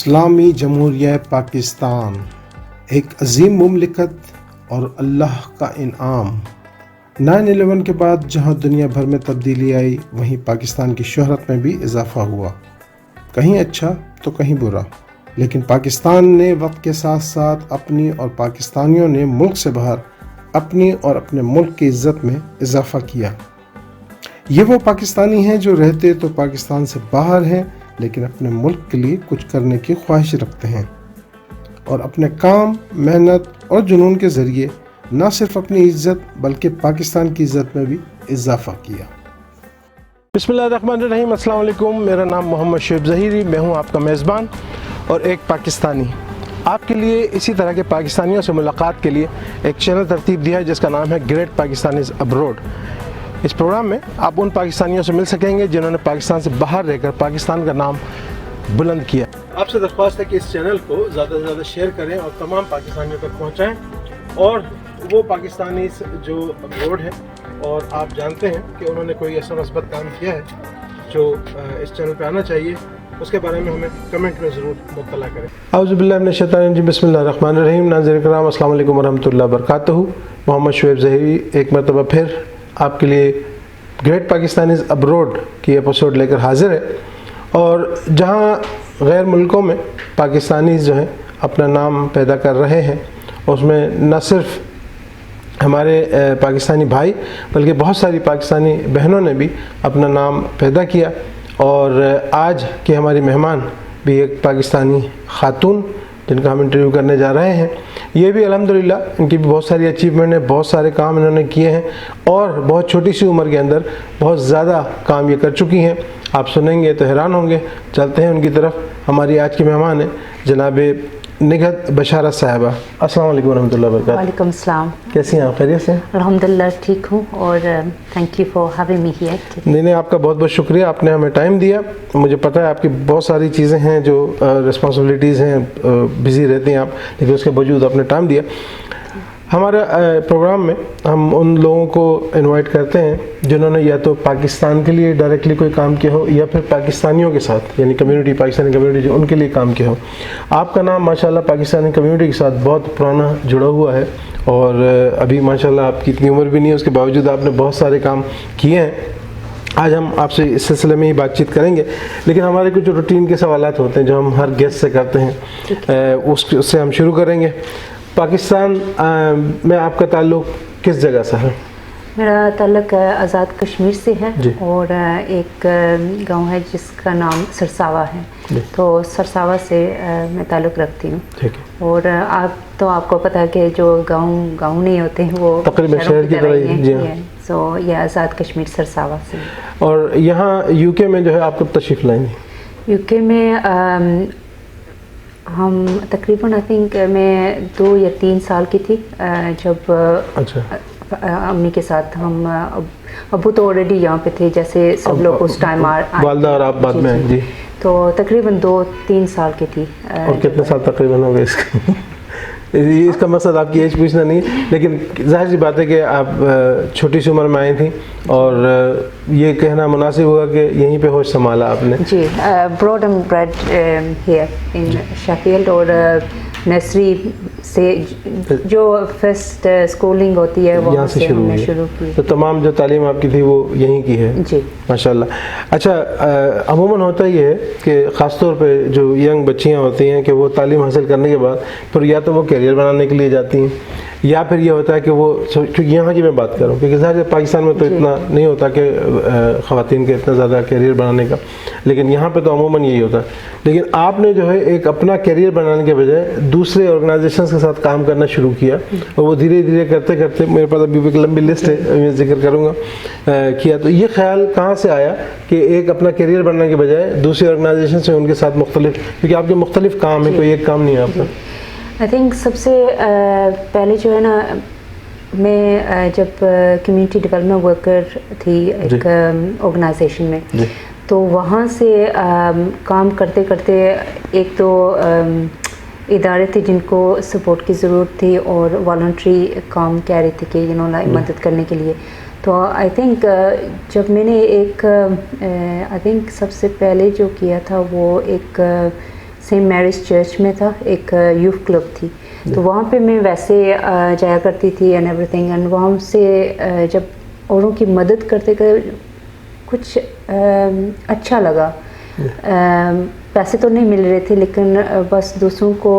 اسلامی جمہوریہ پاکستان ایک عظیم مملکت اور اللہ کا انعام۔ 9/11 کے بعد جہاں دنیا بھر میں تبدیلی آئی، وہیں پاکستان کی شہرت میں بھی اضافہ ہوا، کہیں اچھا تو کہیں برا، لیکن پاکستان نے وقت کے ساتھ ساتھ اپنی اور پاکستانیوں نے ملک سے باہر اپنی اور اپنے ملک کی عزت میں اضافہ کیا۔ یہ وہ پاکستانی ہیں جو رہتے تو پاکستان سے باہر ہیں، لیکن اپنے ملک کے لیے کچھ کرنے کی خواہش رکھتے ہیں اور اپنے کام، محنت اور جنون کے ذریعے نہ صرف اپنی عزت بلکہ پاکستان کی عزت میں بھی اضافہ کیا۔ بسم اللہ الرحمن الرحیم۔ السلام علیکم، میرا نام محمد شعیب ظہیری، میں ہوں آپ کا میزبان اور ایک پاکستانی۔ آپ کے لیے اسی طرح کے پاکستانیوں سے ملاقات کے لیے ایک چینل ترتیب دیا ہے جس کا نام ہے گریٹ پاکستانیز ابروڈ۔ اس پروگرام میں آپ ان پاکستانیوں سے مل سکیں گے جنہوں نے پاکستان سے باہر رہ کر پاکستان کا نام بلند کیا۔ آپ سے درخواست ہے کہ اس چینل کو زیادہ سے زیادہ شیئر کریں اور تمام پاکستانیوں تک پہنچائیں، اور وہ پاکستانی جو ابروڈ ہیں اور آپ جانتے ہیں کہ انہوں نے کوئی ایسا مثبت کام کیا ہے جو اس چینل پہ آنا چاہیے، اس کے بارے میں ہمیں کمنٹ میں ضرور مطلع کریں۔ اعوذ باللہ من الشیطان الرجیم، بسم اللہ الرحمن الرحیم۔ ناظرین کرام، السلام علیکم ورحمۃ اللہ وبرکاتہ۔ محمد شعیب ظہیری ایک مرتبہ پھر آپ کے لیے گریٹ پاکستانیز ابروڈ کی ایپیسوڈ لے کر حاضر ہے، اور جہاں غیر ملکوں میں پاکستانیز جو ہیں اپنا نام پیدا کر رہے ہیں، اس میں نہ صرف ہمارے پاکستانی بھائی بلکہ بہت ساری پاکستانی بہنوں نے بھی اپنا نام پیدا کیا، اور آج کے ہماری مہمان بھی ایک پاکستانی خاتون جن کا ہم انٹرویو کرنے جا رہے ہیں۔ یہ بھی الحمدللہ ان کی بھی بہت ساری اچیومنٹ ہیں، بہت سارے کام انہوں نے کیے ہیں، اور بہت چھوٹی سی عمر کے اندر بہت زیادہ کام یہ کر چکی ہیں۔ آپ سنیں گے تو حیران ہوں گے۔ چلتے ہیں ان کی طرف۔ ہماری آج کی مہمان ہیں جناب نگہت بشارت صاحبہ۔ السلام علیکم ورحمۃ اللہ وبرکاتہ۔ وعلیکم السلام۔ کیسی ہیں آپ؟ خیریت سے؟ الحمدللہ ٹھیک ہوں، اور thank you for having me here. نہیں، آپ کا بہت بہت شکریہ، آپ نے ہمیں ٹائم دیا۔ مجھے پتہ ہے آپ کی بہت ساری چیزیں ہیں جو رسپانسبلٹیز ہیں، بزی رہتے ہیں آپ، لیکن اس کے باوجود آپ نے ٹائم دیا۔ ہمارے پروگرام میں ہم ان لوگوں کو انوائٹ کرتے ہیں جنہوں نے یا تو پاکستان کے لیے ڈائریکٹلی کوئی کام کیا ہو، یا پھر پاکستانیوں کے ساتھ، یعنی کمیونٹی، پاکستانی کمیونٹی جو ان کے لیے کام کیا ہو۔ آپ کا نام ماشاءاللہ پاکستانی کمیونٹی کے ساتھ بہت پرانا جڑا ہوا ہے، اور ابھی ماشاءاللہ آپ کی اتنی عمر بھی نہیں ہے، اس کے باوجود آپ نے بہت سارے کام کیے ہیں۔ آج ہم آپ سے اس سلسلے میں ہی بات چیت کریں گے، لیکن ہمارے کچھ روٹین کے سوالات ہوتے ہیں جو ہم ہر گیسٹ سے کرتے ہیں، اس سے ہم شروع کریں گے۔ پاکستان میں آپ کا تعلق کس جگہ سے ہے؟ میرا تعلق آزاد کشمیر سے ہے، جی۔ اور ایک گاؤں ہے جس کا نام سرساوا ہے، جی۔ تو سرساوا سے میں تعلق رکھتی ہوں۔ ٹھیک ہے۔ اور آپ کو پتہ ہے کہ جو گاؤں نہیں ہوتے ہیں وہ تقریباً شہر کی طرح ہی، جی ہاں۔ سو یہ آزاد کشمیر سرساوا سے۔ اور یہاں یو کے میں جو ہے آپ کب تشریف لائیں گے؟ یو کے میں ہم تقریباً آئی تھنک میں 2 یا 3 سال کی تھی جب اچھا امی کے ساتھ ہم، ابو تو آلریڈی یہاں پہ تھے جیسے سب لوگ اس ٹائم، والدہ اور آپ بعد میں؟ جی۔ تو تقریباً 2-3 سال کی تھی۔ اور کتنے سال تقریباً ہو گئے اس کا؟ اس کا مقصد آپ کی ایج پوچھنا نہیں ہے، لیکن ظاہر سی بات ہے کہ آپ چھوٹی سی عمر میں آئی تھیں، اور یہ کہنا مناسب ہوگا کہ یہیں پہ ہوش سنبھالا آپ نے۔ جی، born and bred here in Sheffield, اور نرسری سے جو فرسٹ اسکولنگ ہوتی ہے وہاں سے ہم نے شروع کی۔ تو تمام جو تعلیم آپ کی تھی وہ یہیں کی ہے؟ جی ماشاءاللہ۔ اچھا، عموماً ہوتا یہ ہے کہ خاص طور پہ جو ینگ بچیاں ہوتی ہیں کہ وہ تعلیم حاصل کرنے کے بعد پھر یا تو وہ کیریئر بنانے کے لیے جاتی ہیں، یا پھر یہ ہوتا ہے کہ وہ، کیونکہ یہاں کی میں بات کروں کیونکہ ظاہر پاکستان میں تو اتنا نہیں ہوتا کہ خواتین کے اتنا زیادہ کیریئر بنانے کا، لیکن یہاں پہ تو عموماً یہی ہوتا ہے۔ لیکن آپ نے جو ہے ایک اپنا کیریئر بنانے کے بجائے دوسرے آرگنائزیشنز کے ساتھ کام کرنا شروع کیا، اور وہ دھیرے دھیرے کرتے کرتے، میرے پاس ابھی ایک لمبی لسٹ ہے، میں ذکر کروں گا، کیا۔ تو یہ خیال کہاں سے آیا کہ ایک اپنا کیریئر بنانے کے بجائے دوسری آرگنائزیشن سے ان کے ساتھ مختلف، کیونکہ آپ کے مختلف کام ہیں، کوئی ایک کام نہیں ہے آپ کا؟ آئی تھنک سب سے پہلے جو ہے نا، میں جب کمیونٹی ڈیولپمنٹ ورکر تھی ایک آرگنائزیشن میں، تو وہاں سے کام کرتے کرتے ایک تو ادارے تھے جن کو سپورٹ کی ضرورت تھی، اور والنٹری کام کہہ رہے تھے کہ مدد کرنے کے لیے۔ تو آئی تھنک جب میں نے ایک آئی تھنک سب سے پہلے جو کیا تھا وہ ایک सेंट मैरीज चर्च में था, एक यूथ क्लब थी, तो वहाँ पे मैं वैसे जाया करती थी एंड एवरीथिंग। एंड वहाँ से जब औरों की मदद करते करते कुछ अच्छा लगा। पैसे तो नहीं मिल रहे थे, लेकिन बस दूसरों को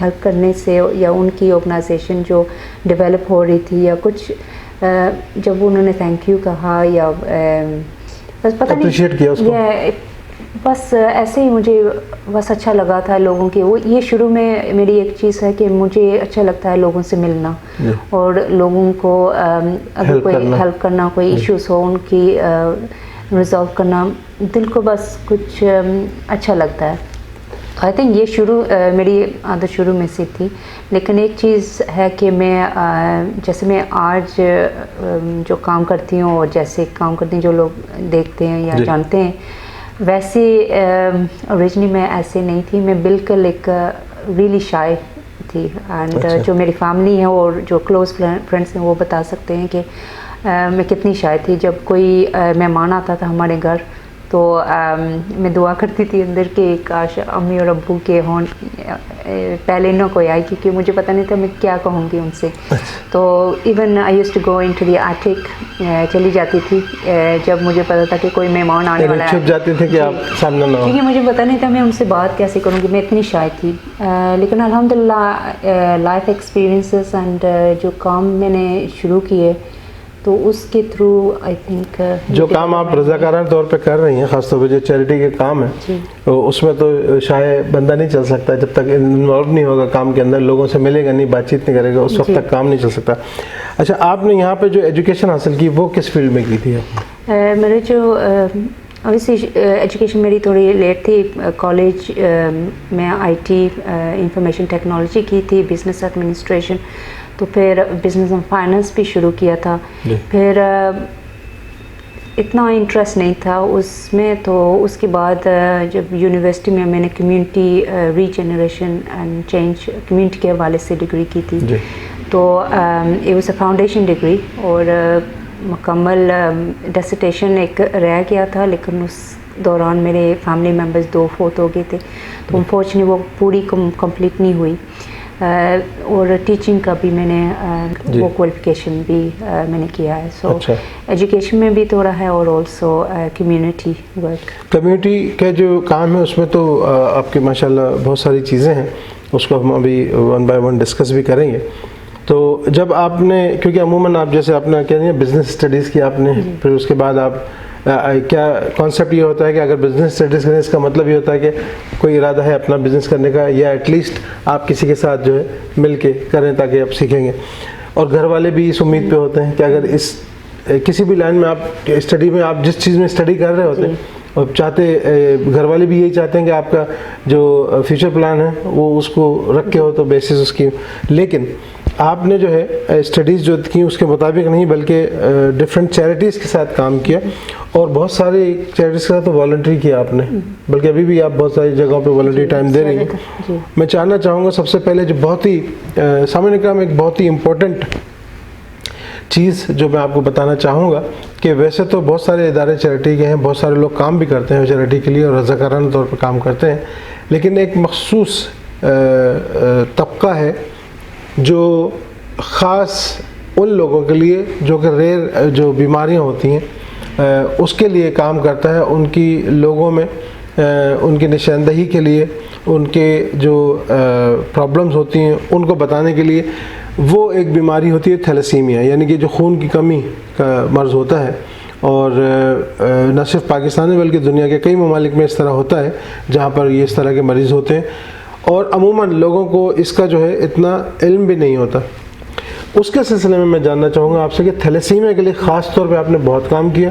हेल्प करने से या उनकी ऑर्गेनाइजेशन जो डेवलप हो रही थी या कुछ जब उन्होंने थैंक यू कहा या बस पता अप्रिशिएट किया उसको, बस ऐसे ही मुझे बस अच्छा लगा था लोगों की। वो ये शुरू में मेरी एक चीज़ है कि मुझे अच्छा लगता है लोगों से मिलना और लोगों को अगर कोई हेल्प करना, कोई इश्यूज हो उनकी रिजॉल्व करना, दिल को बस कुछ अच्छा लगता है। आई थिंक ये शुरू मेरी आदत शुरू में से थी। लेकिन एक चीज़ है कि मैं जैसे मैं आज जो काम करती हूँ और जैसे काम करती हूँ जो लोग देखते हैं या जानते हैं, वैसे ओरिजिनली मैं ऐसे नहीं थी। मैं बिल्कुल एक रियली शाय थी। एंड जो मेरी फैमिली है और जो क्लोज फ्रेंड्स हैं वो बता सकते हैं कि मैं कितनी शाय थी। जब कोई मेहमान आता था हमारे घर तो मैं दुआ करती थी अंदर के काश अम्मी और अब्बू के हों, पहले ना कोई आए, क्योंकि मुझे पता नहीं था मैं क्या कहूँगी उनसे। तो even I used to go into the attic, चली जाती थी जब मुझे पता था कि कोई मेहमान आने वाला है। छुप जाते थे कि आप सामने ना हो, क्योंकि मुझे पता नहीं था मैं उनसे बात कैसे करूँगी, मैं इतनी शाय थी। लेकिन अल्हम्दुलिल्लाह लाइफ एक्सपीरियंसेस एंड जो काम मैंने शुरू किए तो उसके थ्रू आई थिंक जो काम आप रज़ाकाराना तौर पे कर रही हैं, ख़ासतौर पे जो चैरिटी के काम है, तो उसमें तो शायद बंदा नहीं चल सकता जब तक इन्वॉल्व नहीं होगा काम के अंदर, लोगों से मिलेगा नहीं, बातचीत नहीं करेगा, उस वक्त तक काम नहीं चल सकता। अच्छा, आपने यहाँ पे जो एजुकेशन हासिल की वो किस फील्ड में की थी? मेरे जो ऑब्वियसली एजुकेशन मेरी थोड़ी लेट थी। कॉलेज में IT इंफॉर्मेशन टेक्नोलॉजी की थी, बिजनेस एडमिनिस्ट्रेशन, तो फिर बिजनेस एंड फाइनेंस भी शुरू किया था। फिर इतना इंटरेस्ट नहीं था उसमें, तो उसके बाद जब यूनिवर्सिटी में मैंने community regeneration and change community के हवाले से डिग्री की थी, तो ये वाज अ फाउंडेशन डिग्री और मुकम्मल डिसर्टेशन एक रह गया था, लेकिन उस दौरान मेरे फैमिली मेम्बर्स 2 फोत हो गए थे, तो अनफॉर्चुनेटली वो पूरी कंप्लीट नहीं हुई। और टीचिंग का भी मैंने वो क्वालिफिकेशन भी मैंने किया है। सो एजुकेशन में भी थोड़ा है और ऑल्सो कम्युनिटी वर्क। कम्युनिटी का जो काम है उसमें तो आपके माशाल्लाह बहुत सारी चीज़ें हैं, उसको हम अभी 1 बाय 1 डिस्कस भी करेंगे। तो जब आपने, क्योंकि अमूमन आप जैसे आपने क्या नहीं बिज़नेस स्टडीज़ की आपने, फिर उसके बाद आप क्या कॉन्सेप्ट ये होता है कि अगर बिज़नेस स्टडीज़ करें इसका मतलब ये होता है कि कोई इरादा है अपना बिज़नेस करने का, या एटलीस्ट आप किसी के साथ जो है मिल के करें ताकि आप सीखेंगे। और घर वाले भी इस उम्मीद पे होते हैं कि अगर इस किसी भी लाइन में आप स्टडी में आप जिस चीज़ में स्टडी कर रहे होते हैं और चाहते, घर वाले भी यही चाहते हैं कि आपका जो फ्यूचर प्लान है वो उसको रख के हो, तो बेसिस उसकी। लेकिन आपने जो है स्टडीज़ जो की उसके मुताबिक नहीं, बल्कि डिफरेंट चैरिटीज़ के साथ काम किया और बहुत सारे चैरिटीज़ के साथ तो वॉलंटरी किया आपने, बल्कि अभी भी आप बहुत सारी जगहों पे वॉलंटरी टाइम दे रही हैं। मैं जानना चाहूँगा सबसे पहले जो बहुत ही सामने काम एक बहुत ही इम्पोर्टेंट चीज़ जो मैं आपको बताना चाहूँगा कि वैसे तो बहुत सारे इदारे चैरिटी के हैं, बहुत सारे लोग काम भी करते हैं चैरिटी के लिए और रज़ाकाराना तौर पर काम करते हैं, लेकिन एक मखसूस तबका है जो ख़ास उन लोगों के लिए जो कि रेयर जो बीमारियां होती हैं उसके लिए काम करता है, उनकी लोगों में उनकी निशानदही के लिए, उनके जो प्रॉब्लम्स होती हैं उनको बताने के लिए। वो एक बीमारी होती है थैलेसीमिया, यानी कि जो खून की कमी का मर्ज़ होता है, और न सिर्फ पाकिस्तान में बल्कि दुनिया के कई ममालिक में इस तरह होता है जहाँ पर ये इस तरह के मरीज़ होते हैं, और अमूमन लोगों को इसका जो है इतना इल्म भी नहीं होता। उसके सिलसिले में मैं जानना चाहूँगा आपसे कि थैलेसीमिया के लिए ख़ास तौर पे आपने बहुत काम किया,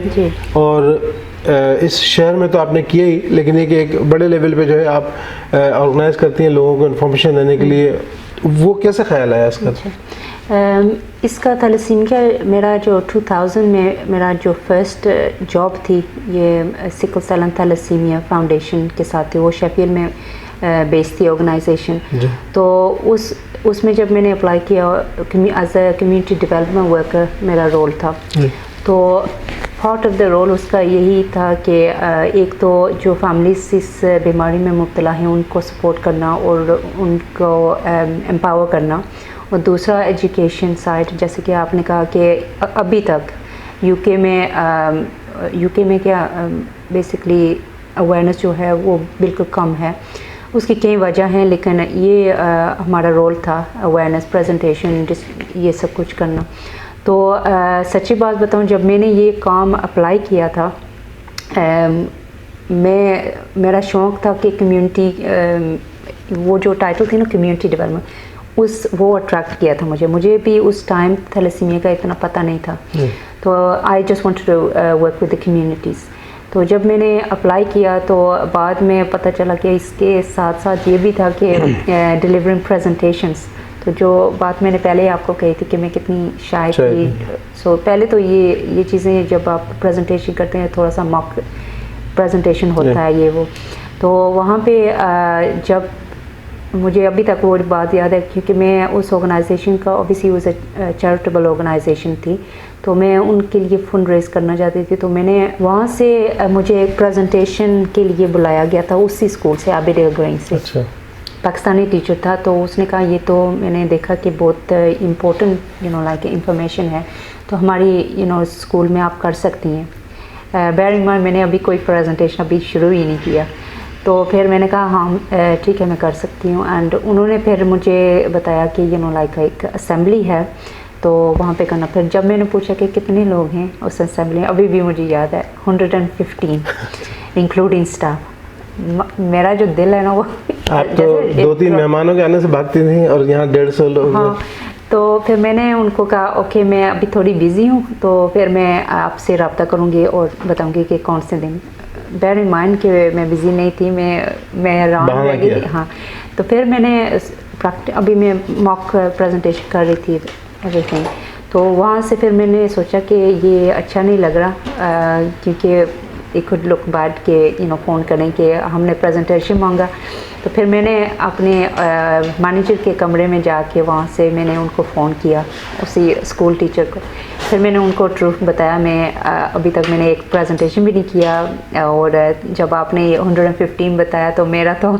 और इस शहर में तो आपने किया ही, लेकिन एक बड़े लेवल पे जो है आप ऑर्गेनाइज़ करती हैं लोगों को इन्फॉर्मेशन देने के लिए, वो कैसे ख्याल आया इसका? इसका थैलेसीमिया मेरा जो 2000 में मेरा जो फर्स्ट जॉब थी ये sickle cell and thalassemia foundation के साथ थी, वो शेफील्ड में बेस्ड थी ऑर्गेनाइजेशन। तो उसमें जब मैंने अप्लाई किया as a community development worker मेरा रोल था, तो पार्ट ऑफ द रोल उसका यही था कि एक तो जो फैमिलीज इस बीमारी में मुब्तला हैं उनको सपोर्ट करना और उनको एम्पावर करना, और दूसरा एजुकेशन साइड, जैसे कि आपने कहा कि अभी तक यूके में क्या बेसिकली अवेयरनेस जो है वो बिल्कुल कम है। उसकी कई वजह हैं, लेकिन ये हमारा रोल था, अवेयरनेस, प्रेजेंटेशन, ये सब कुछ करना। तो सच्ची बात बताऊं, जब मैंने ये काम अप्लाई किया था, मेरा शौक़ था कि कम्युनिटी, वो जो टाइटल थी ना कम्युनिटी डेवलपमेंट, वो अट्रैक्ट किया था मुझे भी उस टाइम थैलेसीमिया का इतना पता नहीं था। तो I just wanted to work with the communities. तो जब मैंने अप्लाई किया तो बाद में पता चला कि इसके साथ साथ ये भी था कि डिलीवरिंग प्रेजेंटेशंस, तो जो बात मैंने पहले आपको कही थी कि मैं कितनी शाय थी। सो पहले तो ये चीज़ें जब आप प्रेजेंटेशन करते हैं थोड़ा सा मॉक प्रेजेंटेशन होता है ये वो, तो वहाँ पे जब मुझे अभी तक वो बात याद है, क्योंकि मैं उस ऑर्गेनाइजेशन का, ऑब्वियसली वो चैरिटेबल ऑर्गेनाइजेशन थी, तो मैं उनके लिए फंड रेज करना चाहती थी। तो मैंने वहाँ से, मुझे एक प्रेजेंटेशन के लिए बुलाया गया था उसी स्कूल से, आबिडेल ग्रेन से। अच्छा। पाकिस्तानी टीचर था, तो उसने कहा ये तो मैंने देखा कि बहुत इम्पोर्टेंट लाइक इंफॉर्मेशन है, तो हमारी स्कूल में आप कर सकती हैं। बेयर इन माइंड मैंने अभी कोई प्रेजेंटेशन अभी शुरू ही नहीं किया, तो फिर मैंने कहा हाँ ठीक है मैं कर सकती हूँ। एंड उन्होंने फिर मुझे बताया कि लाइक एक असेंबली है तो वहाँ पे करना। फिर जब मैंने पूछा कि कितने लोग हैं उस असेंबली में, अभी भी मुझे याद है 115 इंक्लूडिंग स्टाफ। मेरा जो दिल है ना वो, आप तो 2-3 मेहमानों के आने से भागती थी और यहाँ 150 लोग। हाँ, तो फिर मैंने उनको कहा ओके मैं अभी थोड़ी बिज़ी हूँ, तो फिर मैं आपसे रब्ता करूँगी और बताऊँगी कि कौन से दिन। बेयर इन माइंड कि मैं बिज़ी नहीं थी, मैं राउंड रह गई। हाँ, तो फिर मैंने अभी मैं मॉक प्रेजेंटेशन कर रही थी एवरीथिंग, तो वहाँ से फिर मैंने सोचा कि ये अच्छा नहीं लग रहा, क्योंकि एक खुद लुक बैड के फ़ोन करें कि हमने प्रेजेंटेशन मांगा। तो फिर मैंने अपने मैनेजर के कमरे में जाके वहाँ से मैंने उनको फ़ोन किया, उसी स्कूल टीचर को। फिर मैंने उनको ट्रूथ बताया, मैं अभी तक मैंने एक प्रेजेंटेशन भी नहीं किया, और जब आपने 115 बताया तो मेरा तो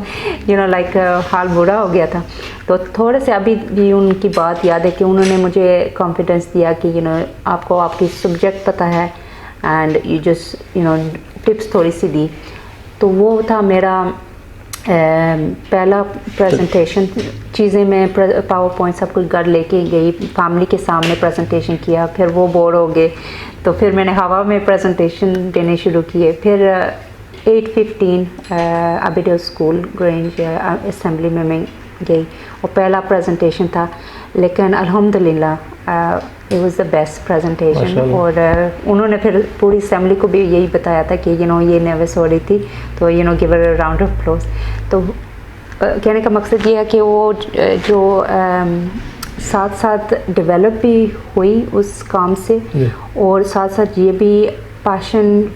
लाइक हाल बुरा हो गया था। तो थोड़े से अभी भी उनकी बात याद है कि उन्होंने मुझे कॉन्फिडेंस दिया कि आपको आपकी सब्जेक्ट पता है एंड यू जस्ट टिप्स थोड़ी सी दी। तो वो था मेरा पहला प्रेजेंटेशन। चीज़ें मैं पावर पॉइंट सब कुछ घर लेके गई, फैमिली के सामने प्रेजेंटेशन किया, फिर वो बोर हो गए तो फिर मैंने हवा में प्रेजेंटेशन देने शुरू किए। फिर 8:15 आबिडेल स्कूल ग्रेंज असेंबली में मैं गई और पहला प्रेजेंटेशन था, लेकिन अल्हम्दुलिल्लाह it was the best presentation. और उन्होंने फिर पूरी असेंबली को भी यही बताया था कि ये नर्वस हो रही थी, तो give her a round of applause. तो कहने का मकसद ये है कि वो जो साथ साथ डेवलप भी हुई उस काम से, और साथ साथ ये भी पैशन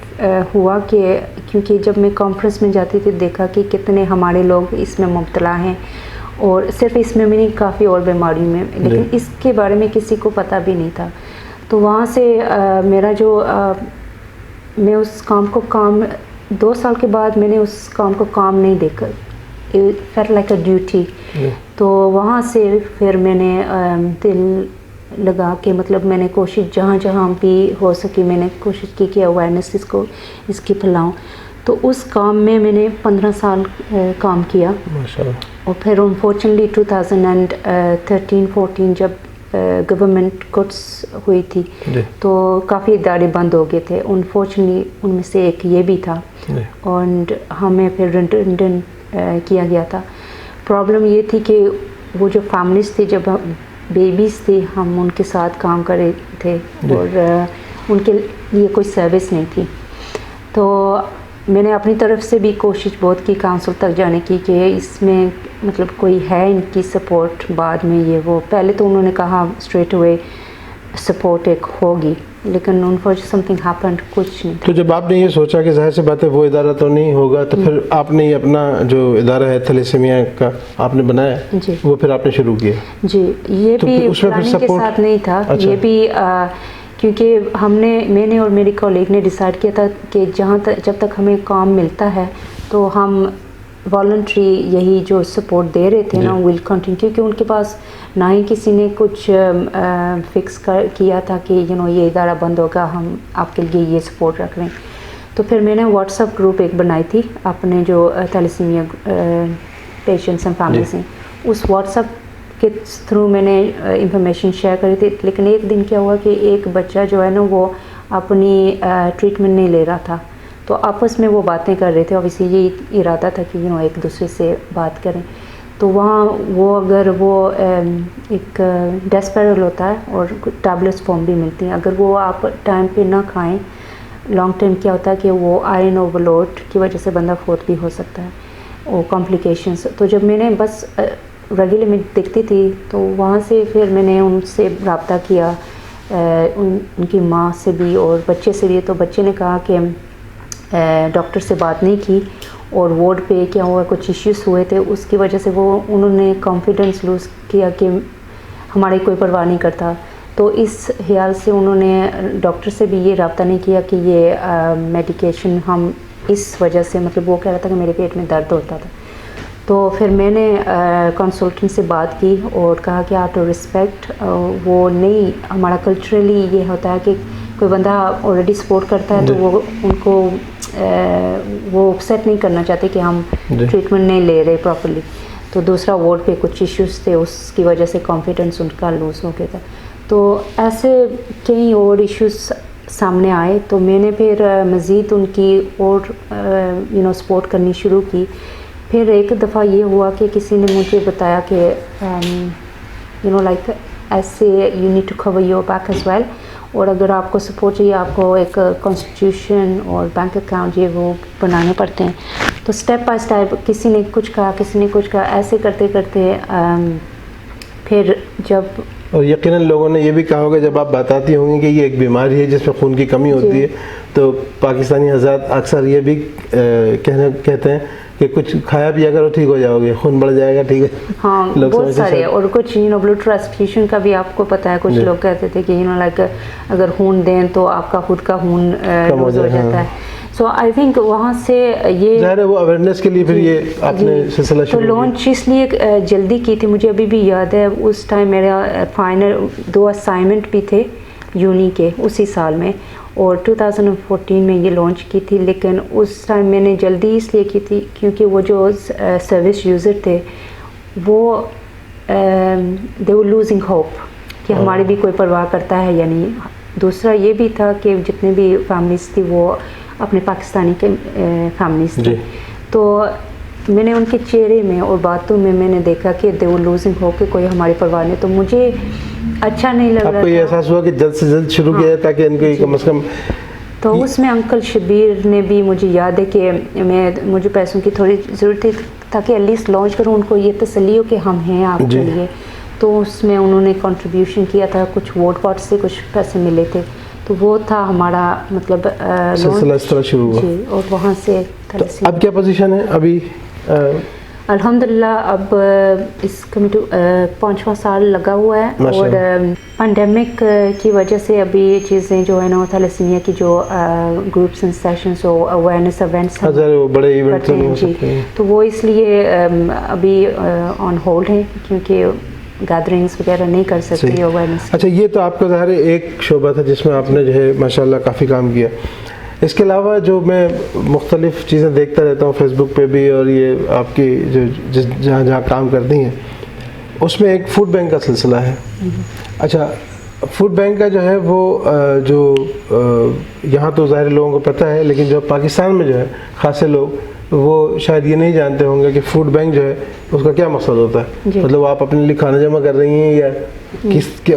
हुआ कि क्योंकि जब मैं कॉन्फ्रेंस में जाती थी देखा कि कितने हमारे लोग इसमें मुब्तला हैं, और सिर्फ इसमें भी नहीं, काफ़ी और बीमारियों में, लेकिन इसके बारे में किसी को पता भी नहीं था। तो वहाँ से मेरा जो मैं उस काम को 2 साल के बाद मैंने उस काम को काम नहीं देखा, it felt like a duty. तो वहाँ से फिर मैंने दिल लगा के मतलब मैंने कोशिश जहाँ भी हो सकी मैंने कोशिश की कि अवेयरनेस इसकी फैलाऊँ। तो उस काम में मैंने 15 साल काम किया। माशाल्लाह। और फिर अनफॉर्चुनेटली 2013-14 जब गवर्नमेंट कट्स हुई थी तो काफ़ी इदारे बंद हो गए थे। अनफॉर्चुनेटली उनमें से एक ये भी था, और हमें फिर रिडंडेंट किया गया था। प्रॉब्लम ये थी कि वो जो फैमिलीज थी, जब बेबीज़ थी, हम उनके साथ काम कर रहे थे और उनके लिए कोई सर्विस नहीं थी। तो मैंने अपनी तरफ से भी कोशिश बहुत की काउंसिल तक जाने की कि इसमें मतलब कोई है इनकी सपोर्ट। बाद में ये वो पहले तो उन्होंने कहा स्ट्रेट अवे सपोर्ट एक होगी, लेकिन अनफॉर्चुनेटली समथिंग हैपेंड, कुछ नहीं था। तो जब आपने ये सोचा कि जाहिर सी बात है वो इदारा तो नहीं होगा, तो फिर आपने अपना जो इदारा है थैलेसीमिया का आपने बनाया वो फिर आपने शुरू किया? जी, ये तो भी प्लानिंग के साथ नहीं था। अच्छा। ये भी کیونکہ میں نے اور میری کولیگ نے ڈیسائیڈ کیا تھا کہ جب تک ہمیں کام ملتا ہے تو ہم والنٹری یہی جو سپورٹ دے رہے تھے نا ول کنٹینیو، کیونکہ ان کے پاس نہ ہی کسی نے کچھ فکس کیا تھا کہ یہ ادارہ بند ہوگا، ہم آپ کے لیے یہ سپورٹ رکھ رہے ہیں. تو پھر میں نے واٹس ایپ گروپ ایک بنائی تھی اپنے جو تھیلیسیمیا پیشنٹس اینڈ فیملیز ہیں، اس واٹس ایپ کے تھرو میں نے انفارمیشن شیئر کری تھی. لیکن ایک دن کیا ہوا کہ ایک بچہ جو ہے نا وہ اپنی ٹریٹمنٹ نہیں لے رہا تھا، تو آپس میں وہ باتیں کر رہے تھے. اوبیسلی یہ ارادہ تھا کہ ایک دوسرے سے بات کریں. تو وہاں اگر وہ ایک ڈیسپیرل ہوتا ہے اور ٹیبلیٹس فارم بھی ملتی ہیں، اگر وہ آپ ٹائم پہ نہ کھائیں، لانگ ٹائم کیا ہوتا ہے کہ وہ آئرن اوور لوڈ کی وجہ سے بندہ فوت بھی ہو سکتا ہے، اور کمپلیکیشنس. تو جب میں نے بس ریگولر میں دیکھتی تھی تو وہاں سے پھر میں نے ان سے رابطہ کیا، ان کی ماں سے بھی اور بچے سے بھی. تو بچے نے کہا کہ ڈاکٹر سے بات نہیں کی، اور وارڈ پہ کیا ہوا کچھ ایشوز ہوئے تھے، اس کی وجہ سے انہوں نے کانفیڈنس لوز کیا کہ ہماری کوئی پرواہ نہیں کرتا. تو اس خیال سے انہوں نے ڈاکٹر سے بھی یہ رابطہ نہیں کیا کہ یہ میڈیکیشن ہم اس وجہ سے، مطلب وہ کہہ رہا تھا کہ میرے پیٹ میں درد ہوتا تھا. تو پھر میں نے کنسلٹنٹ سے بات کی اور کہا کہ آؤٹ آف رسپیکٹ وہ نہیں، ہمارا کلچرلی یہ ہوتا ہے کہ کوئی بندہ آلریڈی سپورٹ کرتا ہے تو وہ ان کو وہ اپسیٹ نہیں کرنا چاہتے کہ ہم ٹریٹمنٹ نہیں لے رہے پراپرلی. تو دوسرا وارڈ پہ کچھ ایشوز تھے، اس کی وجہ سے کانفیڈنس ان کا لوز ہو گیا تھا. تو ایسے کئی اور ایشوز سامنے آئے. تو میں نے پھر مزید ان کی اور سپورٹ کرنی شروع کی. پھر ایک دفعہ یہ ہوا کہ کسی نے مجھے بتایا کہ لائک ایسے you need to cover your back as well, اور اگر آپ کو سپورٹ چاہیے آپ کو ایک کانسٹیٹیوشن اور بینک اکاؤنٹ یہ وہ بنانے پڑتے ہیں. تو اسٹیپ بائی اسٹیپ کسی نے کچھ کہا، کسی نے کچھ کہا، ایسے کرتے کرتے پھر جب، اور یقیناً لوگوں نے یہ بھی کہا ہوگا جب آپ بتاتی ہوں گی کہ یہ ایک بیماری ہے جس میں خون کی کمی ہوتی ہے، تو پاکستانی حضرات اکثر یہ بھی کہتے ہیں کہ کچھ کھایا پیا کرو ٹھیک ہو جاؤ گے، خون بڑھ جائے گا. ٹھیک ہے، ہاں بہت سارے. اور کچھ بلڈ ٹرانسفیوژن کا بھی آپ کو پتہ ہے، کچھ لوگ کہتے تھے کہ لائک اگر خون دیں تو آپ کا خود کا خون لوز ہو جاتا ہے. سو آئی تھنک وہاں سے یہ ظاہر ہے وہ اویئرنیس کے لیے پھر یہ آپ نے سلسلہ شروع کیا. تو لانچ اس لیے جلدی کی تھی، مجھے ابھی بھی یاد ہے اس ٹائم میرا فائنل 2 اسائنمنٹ بھی تھے یونی کے اسی سال میں، اور 2014 میں یہ لانچ کی تھی. لیکن اس ٹائم میں نے جلدی اس لیے کی تھی کیونکہ وہ جو سروس یوزر تھے وہ دے ور لوزنگ ہوپ کہ ہماری بھی کوئی پرواہ کرتا ہے یا نہیں. دوسرا یہ بھی تھا کہ جتنے بھی فیملیز تھی وہ اپنے پاکستانی کے فیملیز تھی. تو میں نے ان کے چہرے میں اور باتوں میں نے دیکھا کہ دے ور لوزنگ ہوپ کہ کوئی ہماری پرواہ نہیں. تو مجھے اچھا نہیں لگ رہا. آپ کو یہ احساس ہوا کہ جلد سے جلد شروع کیا جائے تاکہ ان کو کم از کم. تو اس میں انکل شبیر نے بھی، مجھے یاد ہے کہ مجھے پیسوں کی تھوڑی ضرورت تھی تاکہ ایٹ لیسٹ لانچ کروں، ان کو یہ تسلی ہو کہ ہم ہیں آپ کے لیے. تو اس میں انہوں نے کنٹریبیوشن کیا تھا، کچھ ووٹ پاٹ سے کچھ پیسے ملے تھے. تو وہ تھا ہمارا مطلب سلسلہ اس طرح شروع ہوا. اور وہاں سے اب کیا پوزیشن ہے ابھی؟ الحمدللہ اب اس کمیٹی 5واں سال لگا ہوا ہے، اور پینڈیمک کی وجہ سے ابھی یہ چیزیں جو ہے نا تھیلیسیمیا کی جو گروپس اینڈ سیشنز اور اویئرنیس ایونٹس بڑے ایونٹس ہو سکتے ہیں، تو وہ اس لیے ابھی آن ہولڈ ہیں کیونکہ گیدرنگس وغیرہ نہیں کر سکتے اویئرنیس. اچھا، یہ تو آپ کا ظاہر ایک شعبہ تھا جس میں آپ نے جو ہے ماشاءاللہ کافی کام کیا. اس کے علاوہ جو میں مختلف چیزیں دیکھتا رہتا ہوں فیس بک پہ بھی، اور یہ آپ کی جو جہاں جہاں کام کرتی ہیں اس میں ایک فوڈ بینک کا سلسلہ ہے. اچھا، فوڈ بینک کا جو ہے وہ جو یہاں تو ظاہر لوگوں کو پتہ ہے، لیکن جو پاکستان میں جو ہے خاصے لوگ وہ شاید یہ نہیں جانتے ہوں گے کہ فوڈ بینک جو ہے اس کا کیا مقصد ہوتا ہے. مطلب آپ اپنے لیے کھانا جمع کر رہی ہیں یا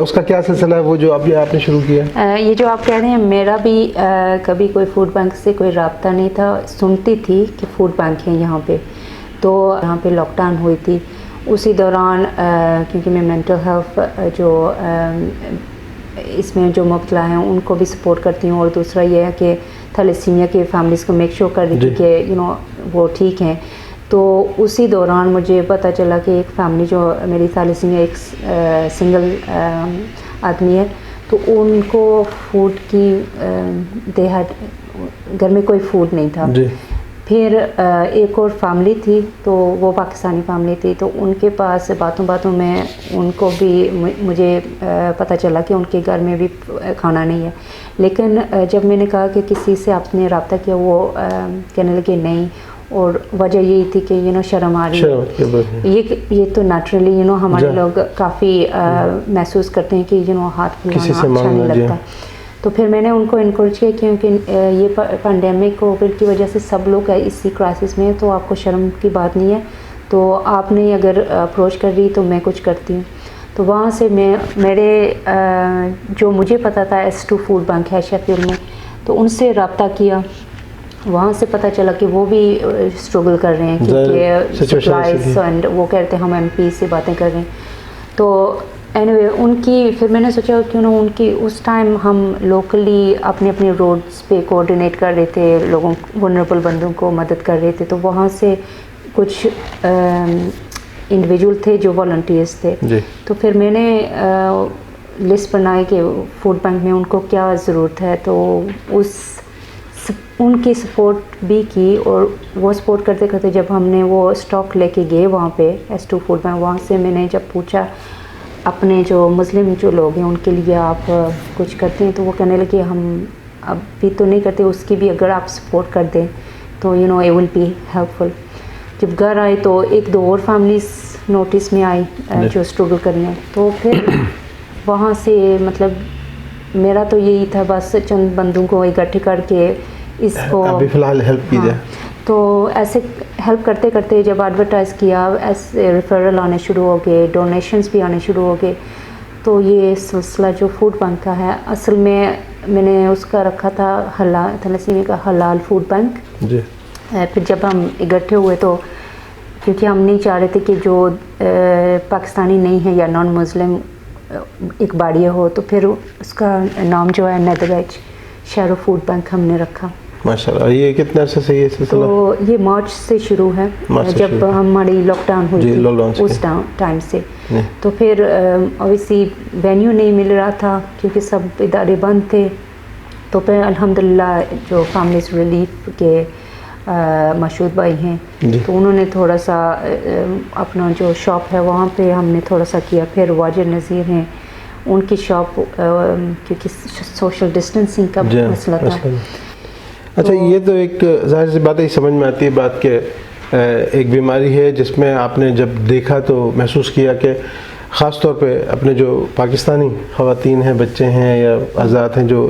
اس کا کیا سلسلہ ہے وہ جو ابھی آپ نے شروع کیا؟ یہ جو آپ کہہ رہے ہیں، میرا بھی کبھی کوئی فوڈ بینک سے کوئی رابطہ نہیں تھا. سنتی تھی کہ فوڈ بینک ہیں یہاں پہ، تو یہاں پہ لاک ڈاؤن ہوئی تھی اسی دوران، کیونکہ میں مینٹل ہیلتھ جو اس میں جو مبتلا ہیں ان کو بھی سپورٹ کرتی ہوں، اور دوسرا یہ ہے کہ تھیلیسیمیا کے فیملیز کو میک شور کر رہی تھی کہ وہ ٹھیک ہیں. تو اسی دوران مجھے پتہ چلا کہ ایک فیملی جو میری تھیلیسیمیا ایک سنگل آدمی ہے، تو ان کو فوڈ کی گھر میں کوئی فوڈ نہیں تھا. پھر ایک اور فیملی تھی تو وہ پاکستانی فیملی تھی, تو ان کے پاس باتوں باتوں میں ان کو بھی مجھے پتہ چلا کہ ان کے گھر میں بھی کھانا نہیں ہے. لیکن جب میں نے کہا کہ کسی سے آپ نے رابطہ کیا, وہ کہنے لگے نہیں, اور وجہ یہی تھی کہ شرم آ رہی ہے. یہ تو نیچرلی ہمارے لوگ کافی محسوس کرتے ہیں کہ ہاتھ پھیلانا اچھا نہیں لگتا. تو پھر میں نے ان کو انکریج کیا کیونکہ یہ پینڈیمک کووڈ کی وجہ سے سب لوگ اسی کرائسس میں ہیں, تو آپ کو شرم کی بات نہیں ہے, تو آپ نے اگر اپروچ کر رہی تو میں کچھ کرتی ہوں. تو وہاں سے میرے جو مجھے پتہ تھا S2 فوڈ بینک ہے شیفیلڈ میں, تو ان سے رابطہ کیا. وہاں سے پتہ چلا کہ وہ بھی اسٹرگل کر رہے ہیں کیونکہ سپلائز, اینڈ وہ کہتے ہیں ہم MP سے باتیں کر رہے ہیں. تو اینوے ان کی پھر میں نے سوچا کیوں نہ ان کی اس ٹائم ہم لوکلی اپنے روڈس پہ کوآرڈینیٹ کر رہے تھے, لوگوں ونربل بندوں کو مدد کر رہے تھے. تو وہاں سے کچھ انڈیویجول تھے جو والنٹیئرس تھے. تو پھر میں نے لسٹ بنائی کہ فوڈ بینک میں ان کو کیا ضرورت ہے, تو ان کی سپورٹ بھی کی. اور وہ سپورٹ کرتے کرتے جب ہم نے وہ اسٹاک لے کے گئے وہاں پہ S2 فوڈ بینک, وہاں سے میں نے جب پوچھا اپنے جو مسلم جو لوگ ہیں ان کے لیے آپ کچھ کرتے ہیں, تو وہ کہنے لگے ہم اب بھی تو نہیں کرتے, اس کی بھی اگر آپ سپورٹ کر دیں تو اٹ ول بی ہیلپ فل. جب گھر آئے تو ایک دو اور فیملیز نوٹس میں آئی جو اسٹرگل کر رہی ہیں. تو پھر وہاں سے مطلب میرا تو یہی تھا بس چند بندوں کو اکٹھے کر کے اس کو ابھی فی الحال ہیلپ کی جائے. تو ایسے ہیلپ کرتے کرتے جب ایڈورٹائز کیا, ایسے ریفرل آنے شروع ہو گئے, ڈونیشنز بھی آنے شروع ہو گئے. تو یہ سلسلہ جو فوڈ بینک کا ہے, اصل میں نے اس کا رکھا تھا تھیلیسیمیا کا حلال فوڈ بینک. پھر جب ہم اکٹھے ہوئے تو کیونکہ ہم نہیں چاہ رہے تھے کہ جو پاکستانی نہیں ہے یا نان مسلم ایک باڑیا ہو, تو پھر اس کا نام جو ہے نیدرج شیرو فوڈ بینک ہم نے رکھا. ماشاءاللہ. یہ کتنے عرصے سے یہ سلسلہ؟ تو یہ مارچ سے شروع ہے, جب ہماری لاک ڈاؤن ہوئی تھی اس ٹائم سے. تو پھر اوبیسلی وینیو نہیں مل رہا تھا کیونکہ سب ادارے بند تھے. تو پھر الحمدللہ جو فیملیز ریلیف کے مشہود بھائی ہیں, تو انہوں نے تھوڑا سا اپنا جو شاپ ہے وہاں پہ ہم نے تھوڑا سا کیا. پھر واجر نذیر ہیں, ان کی شاپ کیونکہ سوشل ڈسٹینسنگ کا مسئلہ تھا. اچھا, یہ تو ایک ظاہر سی بات ہے, سمجھ میں آتی ہے بات کہ ایک بیماری ہے جس میں آپ نے جب دیکھا تو محسوس کیا کہ خاص طور پہ اپنے جو پاکستانی خواتین ہیں, بچے ہیں یا آزاد ہیں جو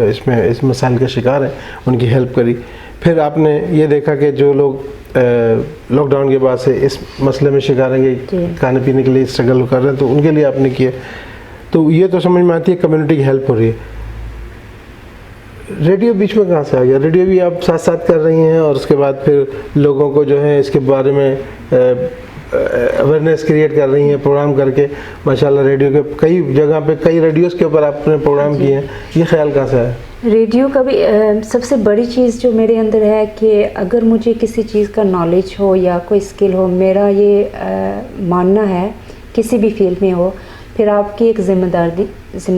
اس مسائل کا شکار ہیں, ان کی ہیلپ کری. پھر آپ نے یہ دیکھا کہ جو لوگ لاک ڈاؤن کے بعد سے اس مسئلے میں شکار ہیں کہ کھانے پینے کے لیے اسٹرگل کر رہے ہیں, تو ان کے لیے آپ نے کیا. تو یہ تو سمجھ میں آتی ہے کمیونٹی کی ہیلپ ہو رہی ہے. ریڈیو بیچ میں کہاں سے آ گیا؟ ریڈیو بھی آپ ساتھ ساتھ کر رہی ہیں, اور اس کے بعد پھر لوگوں کو جو ہے اس کے بارے میں اویئرنیس کریٹ کر رہی ہیں پروگرام کر کے. ماشاءاللہ ریڈیو کے کئی جگہ پہ کئی ریڈیوز کے اوپر آپ نے پروگرام کیے ہیں. یہ خیال کہاں سے آیا؟ ریڈیو کا بھی سب سے بڑی چیز جو میرے اندر ہے کہ اگر مجھے کسی چیز کا نالج ہو یا کوئی اسکل ہو, میرا یہ ماننا ہے کسی بھی فیلڈ میں ہو, پھر آپ کی ایک ذمہ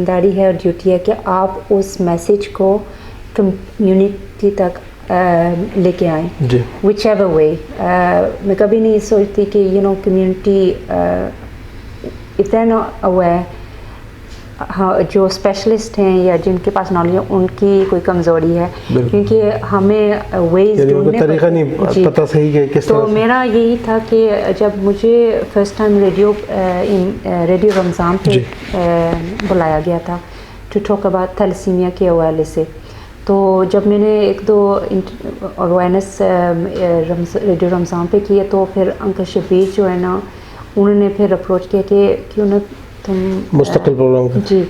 داری ہے اور ڈیوٹی ہے کہ آپ اس میسیج کو کمیونٹی تک لے کے آئیں, وچ ایور وے. میں کبھی نہیں سوچتی کہ community if they not aware, جو اسپیشلسٹ ہیں یا جن کے پاس نالج ہے ان کی کوئی کمزوری ہے, کیونکہ ہمیں ویز طریقہ نہیں پتہ صحیح کہ کس طرح. تو میرا یہی تھا کہ جب مجھے فرسٹ ٹائم ریڈیو رمضان پہ بلایا گیا تھا ٹو ٹاک اباؤٹ تھیلیسیمیا کے حوالے سے, تو جب میں نے ایک دو اویئرنیس ریڈیو رمضان پہ کیے, تو پھر انکل شبیر جو ہے نا, انہوں نے پھر اپروچ کیا کہ کیوں نہ تم مستقل پروگرام کریں. جی.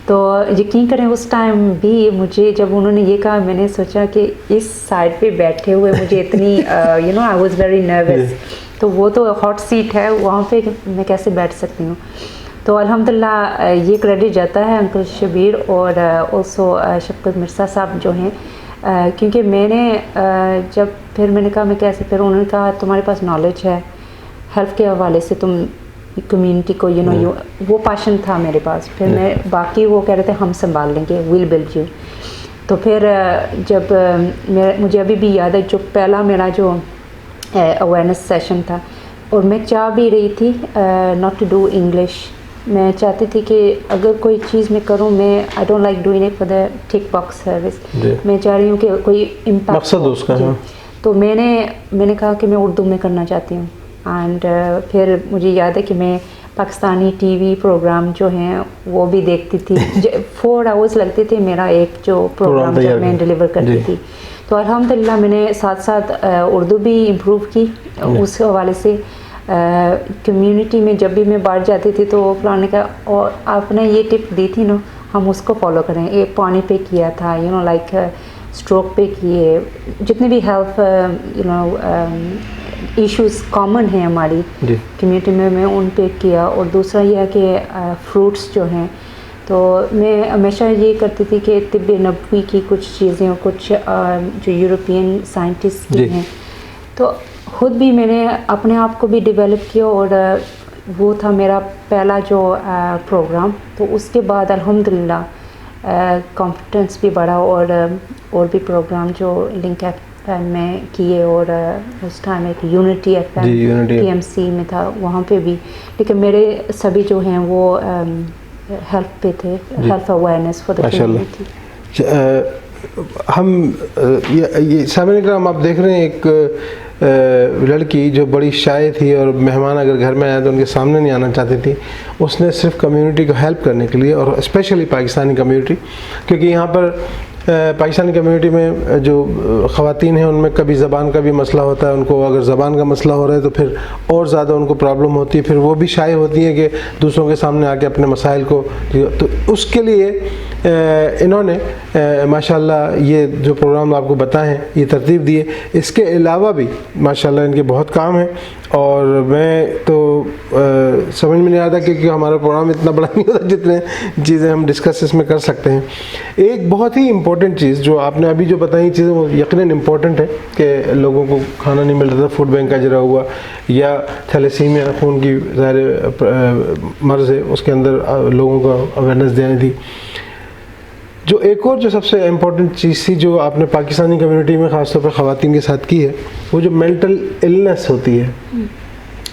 تو یقین کریں اس ٹائم بھی مجھے جب انہوں نے یہ کہا, میں نے سوچا کہ اس سائڈ پہ بیٹھے ہوئے مجھے اتنی آئی واز ویری نروس, تو وہ تو ہاٹ سیٹ ہے وہاں پہ, میں کیسے بیٹھ سکتی ہوں. تو الحمدللہ یہ کریڈٹ جاتا ہے انکل شبیر اور آلسو شفقت مرزا صاحب جو ہیں, کیونکہ میں نے جب پھر میں نے کہا میں کیسے, پھر انہوں نے کہا تمہارے پاس نالج ہے ہیلتھ کے حوالے سے, تم कम्युनिटी को वो पैशन था मेरे पास. फिर मैं बाकी वो कह रहे थे हम संभाल लेंगे, विल बिल्ड यू. तो फिर जब मुझे अभी भी याद है जो पहला मेरा जो अवेयरनेस सेशन था, और मैं चाह भी रही थी नॉट टू डू इंग्लिश. मैं चाहती थी कि अगर कोई चीज़ मैं करूँ, मैं I don't like doing it for the tick box service. मैं चाह रही हूँ कि कोई इम्पैक्ट मकसद उसका है. तो मैंने कहा कि मैं उर्दू में करना चाहती हूँ. एंड फिर मुझे याद है कि मैं पाकिस्तानी टीवी प्रोग्राम जो हैं वो भी देखती थी. 4 आवर्स लगते थे मेरा एक जो प्रोग्राम जब मैं डिलीवर करती थी. तो अल्हम्दुलिल्लाह मैंने साथ साथ उर्दू भी इम्प्रूव की. उस हवाले से कम्युनिटी में जब भी मैं बाहर जाती थी तो फलां ने कहा, और आपने ये टिप दी थी ना, हम उसको फॉलो करें. एक पानी पे किया था, लाइक स्ट्रोक पे किए, जितने भी हेल्थ इश्यूज कॉमन हैं हमारी कम्युनिटी में, मैं उन पे किया. और दूसरा ये है कि फ्रूट्स जो हैं, तो मैं हमेशा ये करती थी कि तिब्ब नबवी की कुछ चीज़ें और कुछ जो यूरोपियन साइंटिस्ट की हैं, तो ख़ुद भी मैंने अपने आप को भी डेवलप किया. और वो था मेरा पहला जो प्रोग्राम. तो उसके बाद अल्हम्दुलिल्लाह कॉन्फिडेंस भी बढ़ा, और भी प्रोग्राम जो लिंक एफएम में किए, और उस टाइम एक यूनिटी एफएम टीएमसी में था, वहाँ पे भी. लेकिन मेरे सभी जो हैं वो हेल्थ पे थे, health awareness for the community. हम ये सामने कराम आप देख रहे हैं एक लड़की जो बड़ी शाय थी, और मेहमान अगर घर में आया तो उनके सामने नहीं आना चाहती थी. उसने सिर्फ कम्युनिटी को हेल्प करने के लिए, और स्पेशली पाकिस्तानी कम्युनिटी, क्योंकि यहाँ पर पाकिस्तानी कम्युनिटी में जो ख़वातीन हैं उनमें कभी ज़बान का भी मसला होता है. उनको अगर ज़बान का मसला हो रहा है तो फिर और ज़्यादा उनको प्रॉब्लम होती है. फिर वो भी शाय होती हैं कि दूसरों के सामने आके अपने मसाइल को, तो उसके लिए इन्होंने माशाल्लाह ये जो प्रोग्राम आपको बताए हैं, ये तरतीब दिए. इसके अलावा भी माशाल्लाह इनके बहुत काम हैं. और मैं तो समझ में नहीं आता क्योंकि हमारा प्रोग्राम इतना बड़ा नहीं होता जितने चीज़ें हम डिस्कस इसमें कर सकते हैं. एक बहुत ही इम्पोर्टेंट चीज़ जो आपने अभी जो बताई चीज़ें, वो यकीनन इम्पोर्टेंट है कि लोगों को खाना नहीं मिल रहा था, फूड बैंक का जरा हुआ, या थैलेसीमिया खून की ज़ाहिर मर्ज़ है, उसके अंदर लोगों को अवेयरनेस देनी थी. जो एक और जो सबसे इम्पोर्टेंट चीज़ थी जो आपने पाकिस्तानी कम्युनिटी में ख़ासतौर पर ख़वातीन के साथ की है, वो जो मेंटल इलनेस होती है,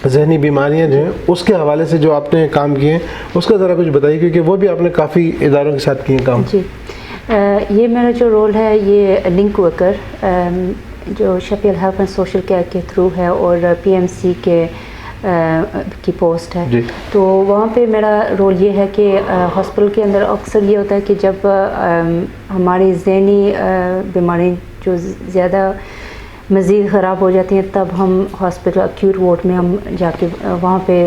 जहनी बीमारियां जो हैं, उसके हवाले से जो आपने काम किए हैं उसका ज़रा कुछ बताइए, क्योंकि वो भी आपने काफ़ी इदारों के साथ किए काम. जी, ये मेरा जो रोल है ये लिंक वर्कर जो शफील हेल्थ एंड सोशल केयर के थ्रू है, और पीएमसी के की पोस्ट है. तो वहाँ पे मेरा रोल ये है कि हॉस्पिटल के अंदर अक्सर ये होता है कि जब हमारी ज़हनी बीमारी जो ज़्यादा मज़ीद ख़राब हो जाती हैं, तब हम हॉस्पिटल एक्यूट वार्ड में हम जाके वहाँ पे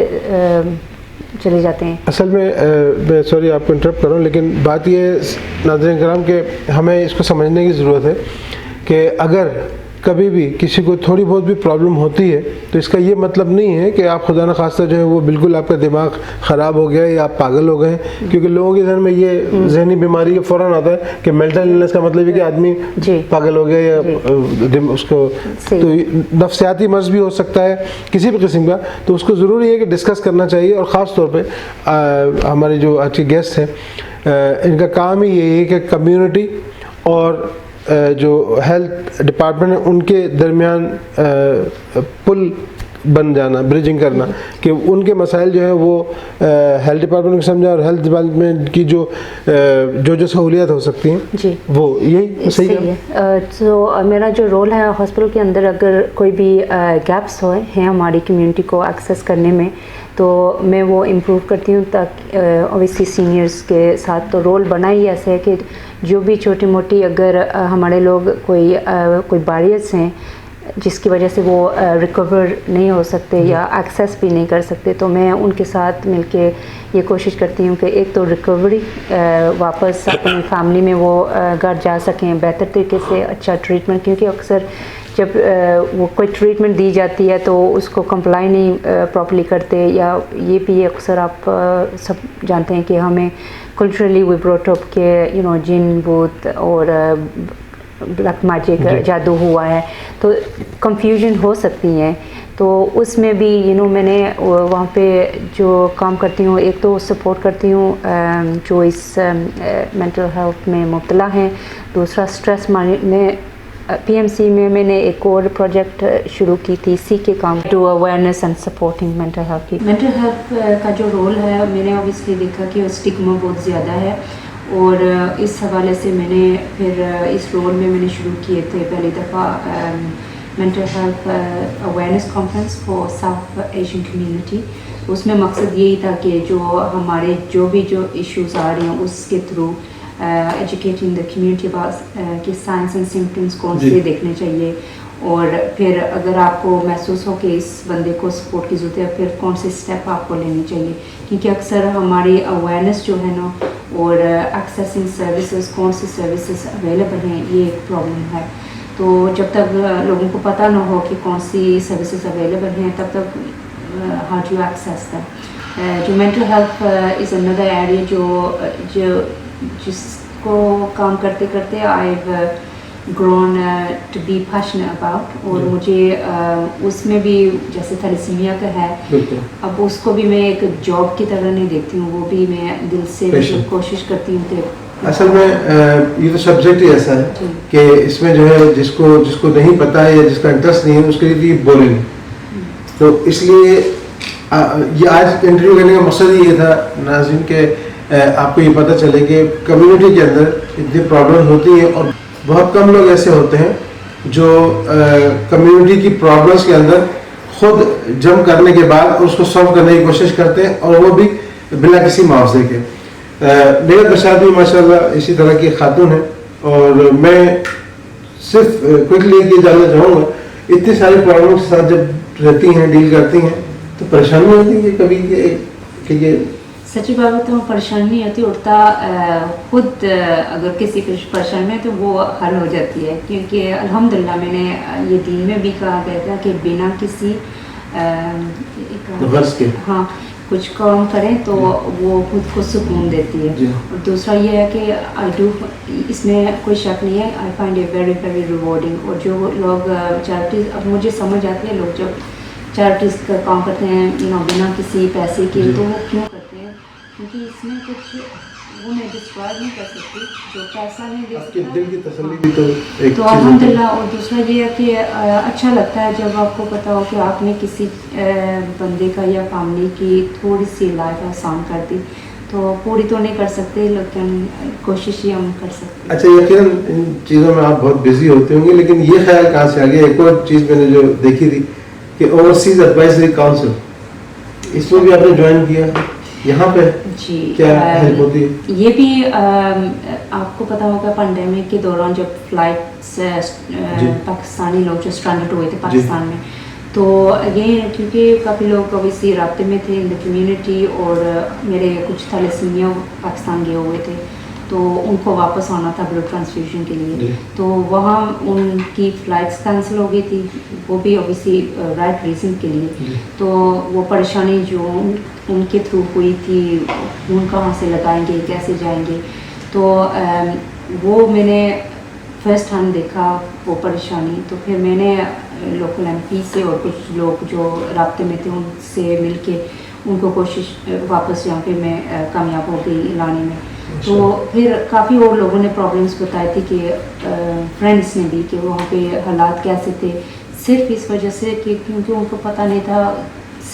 चले जाते हैं. असल में मैं सॉरी आपको इंटरप्ट कर रहा हूँ, लेकिन बात ये नाज़रीन किराम के हमें इसको समझने की ज़रूरत है कि अगर कभी भी किसी को थोड़ी बहुत भी प्रॉब्लम होती है तो इसका ये मतलब नहीं है कि आप खुदा न खास्ता जो है वो बिल्कुल आपका दिमाग ख़राब हो गया या आप पागल हो गए. क्योंकि लोगों के जहन में ये जहनी बीमारी फ़ौरन आता है कि मेंटल इलनेस का मतलब है कि आदमी पागल हो गया या उसको, तो नफ्सियाती मर्ज़ भी हो सकता है किसी भी किस्म का. तो उसको ज़रूरी है कि डिस्कस करना चाहिए. और ख़ास तौर पर हमारे जो आज के गेस्ट हैं, इनका काम ही यही है कि कम्युनिटी और जो हेल्थ डिपार्टमेंट है उनके दरमियान पुल बन जाना, ब्रिजिंग करना, कि उनके मसाइल जो है वो हेल्थ डिपार्टमेंट को समझा, और हेल्थ डिपार्टमेंट की जो सहूलियात हो सकती हैं जी, वो यही सही है. तो मेरा जो रोल है हॉस्पिटल के अंदर, अगर कोई भी गैप्स हैं हमारी कम्युनिटी को एक्सेस करने में, तो मैं वो इम्प्रूव करती हूँ. ताकि ऑब्वियसली सीनियर्स के साथ तो रोल बना ही ऐसे है कि जो भी छोटी मोटी अगर हमारे लोग कोई बैरियर्स हैं जिसकी वजह से वो रिकवर नहीं हो सकते या एक्सेस भी नहीं कर सकते, तो मैं उनके साथ मिलके ये कोशिश करती हूँ कि एक तो रिकवरी वापस अपनी फैमिली में वो घर जा सकें बेहतर तरीके से, अच्छा ट्रीटमेंट, क्योंकि अक्सर जब वो कोई ट्रीटमेंट दी जाती है तो उसको कंप्लाई नहीं प्रॉपर्ली करते, या ये भी अक्सर आप सब जानते हैं कि हमें कल्चरली वी ब्रॉट अप के जिन भूत और ब्लैक मैजिक जादू हुआ है, तो कंफ्यूजन हो सकती है। तो उसमें भी मैंने वहाँ पे जो काम करती हूँ, एक तो सपोर्ट करती हूँ जो इस मेंटल हेल्थ में मुब्तला हैं, दूसरा स्ट्रेस में PMC में मैंने एक और प्रोजेक्ट शुरू की थी, सी के काम to awareness and supporting mental health की। मेंटल हेल्थ का जो रोल है, मैंने ऑब्वियसली देखा कि स्टिग्मा बहुत ज़्यादा है, और इस हवाले से मैंने फिर इस रोल में मैंने शुरू किए थे पहली दफ़ा mental health awareness conference for south Asian community. उसमें मकसद यही था कि जो हमारे जो इश्यूज़ आ रहे हैं उसके थ्रू एजुकेटिंग द कम्युनिटी कि साइंस एंड सिम्टम्स कौन से देखने चाहिए, और फिर अगर आपको महसूस हो कि इस बंदे को सपोर्ट की ज़रूरत है, फिर कौन से स्टेप आपको लेने चाहिए। क्योंकि अक्सर हमारी अवेयरनेस जो है ना, और एक्सेसिंग सर्विसेज, कौन सी सर्विसेज अवेलेबल हैं, ये एक प्रॉब्लम है। तो जब तक लोगों को पता ना हो कि कौन सी सर्विसेज अवेलेबल हैं, तब तक हाउ डू एक्सेस दैट। जो mental health is another area जो जिसको काम करते करते I grown to be passionate about, और मुझे उसमें भी जैसे थैलेसीमिया का है, अब उसको भी मैं एक जॉब की तरह नहीं देखती हूँ, वो भी मैं दिल से कोशिश करती हूँ कि असल में ये तो सब्जेक्ट ही ऐसा है कि इसमें जो है जिसको नहीं पता है या जिसका इंटरेस्ट नहीं है उसके लिए ये बोरिंग। तो इसलिए ये आज इंटरव्यू करने का मकसद ही ये था नाज़रीन के आपको ये पता चले कि कम्युनिटी के अंदर इतनी प्रॉब्लम होती है, और बहुत कम लोग ऐसे होते हैं जो कम्युनिटी की प्रॉब्लम्स के अंदर खुद जम करने के बाद उसको सॉल्व करने की कोशिश करते हैं, और वो भी बिना किसी मुआवजे के। मेरे बसात भी माशाल्लाह इसी तरह की खातून है, और मैं सिर्फ क्विकली ये जानना चाहूँगा, इतनी सारी प्रॉब्लम के साथ जब रहती हैं, डील करती हैं, तो परेशानी होती है कभी कि ये सच्ची बात बताऊँ, परेशानी नहीं होती, उल्टा खुद अगर किसी परेशानी में तो वो हल हो जाती है। क्योंकि अल्हम्दुलिल्लाह मैंने ये दीन में भी कहा गया था कि बिना किसी हाँ कुछ काम करें तो वो खुद को सुकून देती है। और दूसरा ये है कि आई डू, इसमें कोई शक नहीं है, I find it very very rewarding. और जो लोग चैरिटीज़, अब मुझे समझ आती है लोग जब चैरिटीज़ का काम करते हैं बिना किसी पैसे के, तो वो क्यों करते हैं, क्योंकि इसमें कुछ वो मैं डिस्क्राइब नहीं कर सकती, जो पैसा नहीं दे सकता, दिल की तसल्ली भी तो अल्हम्दुलिल्लाह। और दूसरा ये है कि अच्छा लगता है जब आपको पता हो कि आपने किसी बंदे का या फैमिली की थोड़ी सी लाइफ आसान कर दी। तो पूरी तो नहीं कर सकते, लेकिन कोशिश ही हम कर सकते हैं। अच्छा, यकीनन इन चीज़ों में आप बहुत बिजी होते होंगे, लेकिन ये ख्याल कहाँ से आ गया? एक और चीज़ मैंने जो देखी थी कि ओवरसीज एडवाइजरी काउंसिल, इसमें भी आपने ज्वाइन किया, यहाँ पे जी क्या हेल्प होती है? ये भी आपको पता होगा पेंडेमिक के दौरान जब फ्लाइट से पाकिस्तानी लोग जो स्ट्रैंडेड हुए थे पाकिस्तान में, तो ये क्योंकि काफ़ी लोग ओवैसी राब्ते में थे इन द कम्युनिटी, और मेरे कुछ थैलेसीमिया पाकिस्तान गए हुए थे, तो उनको वापस आना था ब्लड ट्रांसफ्यूजन के लिए। तो वहाँ उनकी फ़्लाइट्स कैंसिल हो गई थी, वो भी ओवैसी राइट रीज़न के लिए। तो वो परेशानी जो उनके थ्रू हुई थी, खून कहाँ से लगाएंगे, कैसे जाएंगे, तो वो मैंने फर्स्ट हैंड देखा वो परेशानी। तो फिर मैंने लोकल MP से और कुछ लोग जो राब्ते में थे उनसे मिल के उनको कोशिश वापस यहाँ पे मैं कामयाब हो गई लाने में। तो फिर काफ़ी और लोगों ने प्रॉब्लम्स बताई थी कि फ्रेंड्स ने भी, कि वहाँ पे हालात कैसे थे, सिर्फ इस वजह से कि क्योंकि उनको पता नहीं था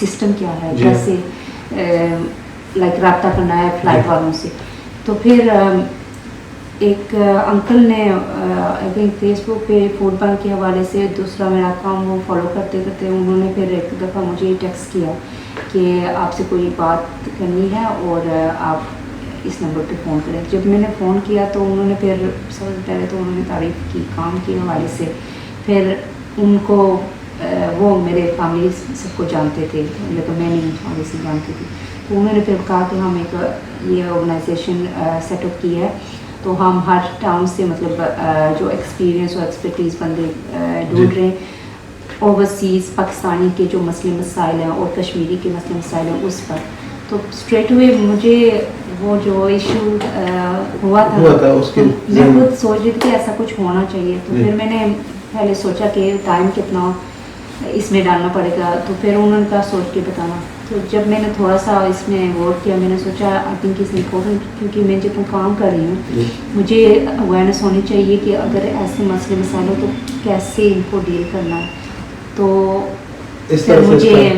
सिस्टम क्या है, कैसे लाइक रब्ता करना है फ़्लाइट वालों से। तो फिर एक अंकल ने आई थिंक फेसबुक पे फूड बैंक के हवाले से, दूसरा मेरा काम वो फॉलो करते करते उन्होंने फिर एक दफ़ा मुझे टेक्स्ट किया कि आपसे कोई बात करनी है और आप इस नंबर पे फ़ोन करें। जब मैंने फ़ोन किया तो उन्होंने फिर सबसे पहले तो उन्होंने तारीफ़ की काम के हवाले से, फिर उनको वो मेरे फैमिली सबको जानते थे, लेकिन मैं नहीं ऑब्वियसली जानती थी। तो उन्होंने फिर कहा कि हम एक ये ऑर्गेनाइजेशन सेटअप की है, तो हम हर टाउन से मतलब जो एक्सपीरियंस और एक्सपर्टीज़ बंदे ढूंढ रहे हैं ओवरसीज़ पाकिस्तानी के जो मसले मसाइल हैं और कश्मीरी के मसले मसाइल हैं उस पर। تو اسٹریٹ ہوئے مجھے وہ جو ایشو ہوا تھا اس کے میں خود سوچ رہی تھی کہ ایسا کچھ ہونا چاہیے. تو پھر میں نے پہلے سوچا کہ ٹائم کتنا اس میں ڈالنا پڑے گا, تو پھر انہوں نے کہا سوچ کے بتانا. تو جب میں نے تھوڑا سا اس میں غور کیا, میں نے سوچا آئی تھنک از امپورٹنٹ, کیونکہ میں جتنا کام کر رہی ہوں مجھے اویئرنیس ہونی چاہیے کہ اگر ایسے مسئلے مسائل ہو تو کیسے ان کو ڈیل کرنا ہے. تو پھر مجھے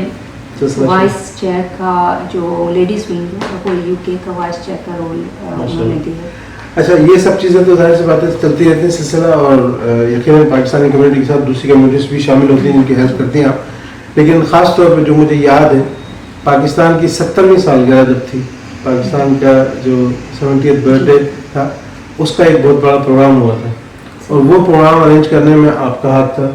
وائس چیئر کا جو لیڈیز ونگ وہ یو کے کا وائس چیئر کا رول انہوں نے دیا. اچھا, یہ سب چیزیں تو ظاہر سی باتیں چلتی رہتی ہیں سلسلہ, اور یقیناً پاکستانی کمیونٹی کے ساتھ دوسری کمیونٹیز بھی شامل ہوتی ہیں جن کی ہیلپ کرتی ہیں آپ. لیکن خاص طور پہ جو مجھے یاد ہے, پاکستان کی 70ویں سالگرہ جب تھی, پاکستان کا جو 70th برتھ ڈے تھا, اس کا ایک بہت بڑا پروگرام ہوا تھا, اور وہ پروگرام ارینج کرنے میں آپ کا ہاتھ تھا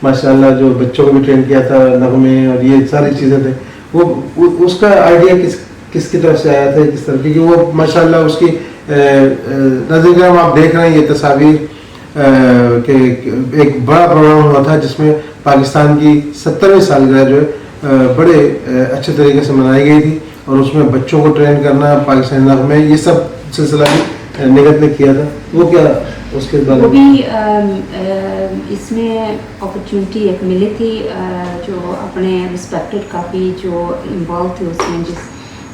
ماشاء اللہ. جو بچوں کو بھی ٹرین کیا تھا, نغمے اور یہ ساری چیزیں تھے, وہ اس کا آئیڈیا کس کی طرف سے آیا تھا, کس طرح کی, وہ ماشاء اللہ اس کی نظر گرام آپ دیکھ رہے ہیں یہ تصاویر کہ ایک بڑا پروگرام ہوا تھا جس میں پاکستان کی 70ویں سالگرہ جو ہے بڑے اچھے طریقے سے منائی گئی تھی, اور اس میں بچوں کو ٹرین کرنا, پاکستانی نغمے, یہ سب سلسلہ بھی نگت نے کیا تھا. وہ کیا اس کے بعد وہ بھی اس میں اپرچونیٹی ایک ملی تھی, جو اپنے رسپیکٹڈ کافی جو انوالو تھے اس میں, جس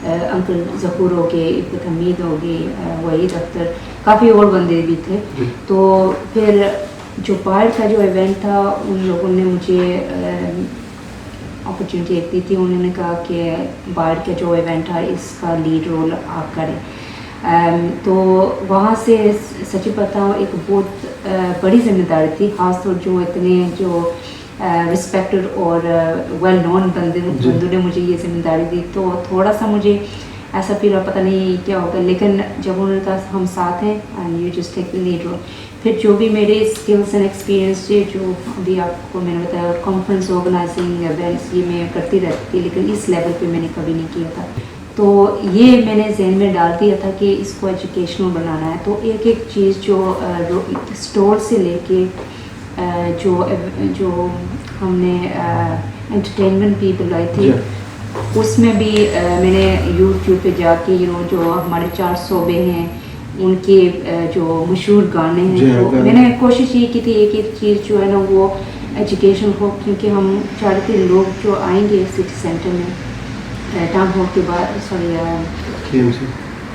انکل ظہور ہو گئے, عفت حمید ہو گئی, وحید اختر, کافی اور بندے بھی تھے. تو پھر جو باہر کا جو ایونٹ تھا, ان لوگوں نے مجھے اپرچونیٹی ایک دی تھی. انہوں نے کہا کہ باہر کا جو ایونٹ ہے اس کا لیڈ رول آپ کریں. تو وہاں سے سچی بتاؤں ایک بہت بڑی ذمہ داری تھی, خاص طور جو اتنے جو رسپیکٹڈ اور ویل نون بندوں نے مجھے یہ ذمہ داری دی. تو تھوڑا سا مجھے ایسا فیل ہوا پتہ نہیں کیا ہوگا, لیکن جب انہوں نے کہا ہم ساتھ ہیں and you just take the lead role, پھر جو بھی میرے اسکلس اینڈ ایکسپیرینس تھے, جو ابھی آپ کو میں نے بتایا کانفرنس آرگنائزنگ ایونٹس یہ میں کرتی رہتی تھی, لیکن اس لیول پہ میں نے کبھی نہیں کیا تھا. تو یہ میں نے ذہن میں ڈال دیا تھا کہ اس کو ایجوکیشنل بنانا ہے. تو ایک ایک چیز جو اسٹور سے لے کے جو ہم نے انٹرٹینمنٹ بھی بلائی تھی, اس میں بھی میں نے یوٹیوب پہ جا کے جو ہمارے 4 صوبے ہیں ان کے جو مشہور گانے ہیں, تو میں نے کوشش یہ کی تھی ایک ایک چیز جو ہے نا وہ ایجوکیشن ہو, کیونکہ ہم چاہتے تھے لوگ جو آئیں گے سٹی سینٹر میں, ٹاؤن ہال کے بعد, سوری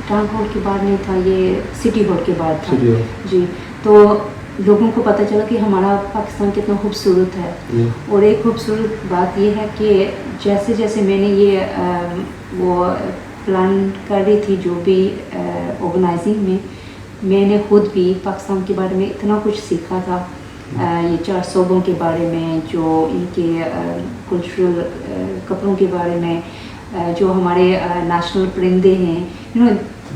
ٹاؤن ہال کے بعد نہیں تھا, یہ سٹی ہال کے بعد تھا جی. تو لوگوں کو پتہ چلا کہ ہمارا پاکستان کتنا خوبصورت ہے. اور ایک خوبصورت بات یہ ہے کہ جیسے جیسے میں نے یہ وہ پلان کر رہی تھی جو بھی آرگنائزنگ میں نے خود بھی پاکستان کے بارے میں اتنا کچھ سیکھا تھا, یہ 4 صوبوں کے بارے میں, جو ان کے کلچرل کپڑوں کے بارے میں, جو ہمارے نیشنل پرندے ہیں,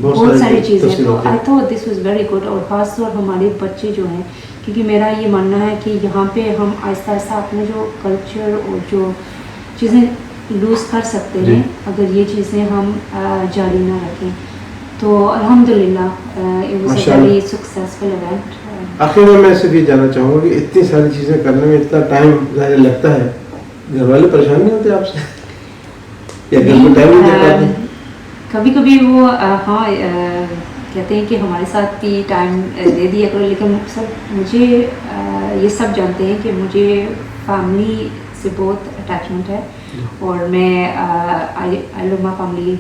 بہت ساری چیزیں. تو I thought this was very good. اور خاص طور ہمارے بچے جو ہیں, کیونکہ میرا یہ ماننا ہے کہ یہاں پہ ہم آہستہ آہستہ اپنے جو کلچر اور جو چیزیں لوز کر سکتے ہیں اگر یہ چیزیں ہم جاری نہ رکھیں. تو الحمدللہ it was a very successful event. آخر میں صرف یہ جاننا چاہوں گا کہ اتنی ساری چیزیں کرنے میں اتنا ٹائم ظاہر لگتا ہے, گھر والے پریشان نہیں ہوتے آپ سے, یا گھر میں ٹائم نہیں دے پاتے؟ کبھی کبھی وہ ہاں کہتے ہیں کہ ہمارے ساتھ بھی ٹائم دے دیا کرو, لیکن سب مجھے یہ سب جانتے ہیں کہ مجھے فیملی سے بہت اٹیچمنٹ ہے, اور میں آئی لو مائی فیملی